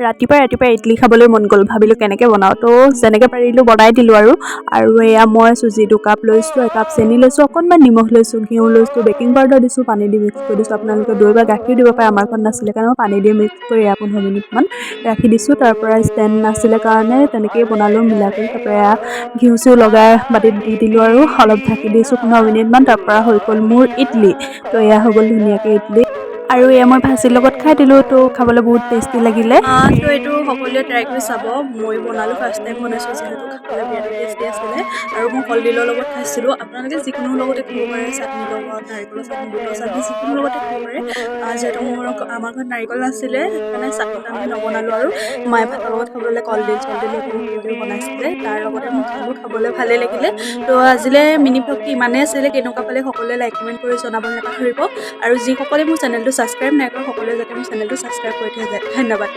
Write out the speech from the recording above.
ৰাতিপুৱা ইডলি খাবলৈ মন গ'ল, ভাবিলোঁ কেনেকৈ বনাওঁ। তো যেনেকৈ পাৰিলোঁ বনাই দিলোঁ আৰু এয়া মই চুজি 2 কাপ লৈছোঁ, 1 কাপ চেনি লৈছোঁ, অকণমান নিমখ লৈছোঁ, ঘিউ লৈছোঁ, বেকিং পাউডাৰ দিছোঁ, পানী দি মিক্স কৰি দিছোঁ। আপোনালোকে দৈ বা গাখীৰ দিব পাৰে, আমাৰ ঘৰত নাছিলে কাৰণে মই পানী দি মিক্স কৰি 15 মিনিটমান ৰাখি দিছোঁ। তাৰপৰা ষ্টেণ্ড নাছিলে কাৰণে তেনেকৈয়ে বনালোঁ মিলাই কৰি। তাৰপৰা ঘিউ চিউ লগাই বাতিত দি দিলোঁ আৰু অলপ ঢাকি দিছোঁ 15 মিনিটমান। তাৰপৰা হৈ গ'ল মোৰ ইডলি। তো এয়া হৈ গ'ল ধুনীয়াকৈ ইডলি। আৰু এয়া মই ভাজিৰ লগত খাই দিলোঁ, তো খাবলৈ বহুত টেষ্টি লাগিলে। তো এইটো সকলোৱে ট্ৰাই কৰি চাব। মই বনালোঁ, ফাৰ্ষ্ট টাইম বনাইছোঁ যিহেতু, খাবলৈ বিৰাট টেষ্টি আছিলে। আৰু মই কলডিলৰ লগত খাইছিলোঁ। আপোনালোকে যিকোনো লগতে খাব পাৰে, চাটনিৰ লগত, নাৰিকলৰ চাটনি, বুটৰ চাটনি, যিকোনো লগতে খাব পাৰে। যিহেতু আমাৰ ঘৰত নাৰিকল নাছিলে, সেইকাৰণে চাটনি তাটনি নবনালোঁ। আৰু মায়ে ভাতৰ লগত খাবলৈ কলডিল চলডিল এইবোৰ কিবা কিবি বনাইছিলে, তাৰ লগতে মই খালোঁ, খাবলৈ ভালেই লাগিলে। তো আজিলৈ মিনি ভ্লগটো ইমানেই আছিলে। কেনেকুৱা পালে সকলোৱে লাইক কমেণ্ট কৰি জনাবলৈ নাপাহৰিব। আৰু যিসকলে মোৰ চেনেলটো ছাবস্ক্ৰাইব নাই কৰা, সকলোৱে যাতে মোৰ চেনেলটো ছাবস্ক্ৰাইব কৰি থৈ যায়। ধন্যবাদ।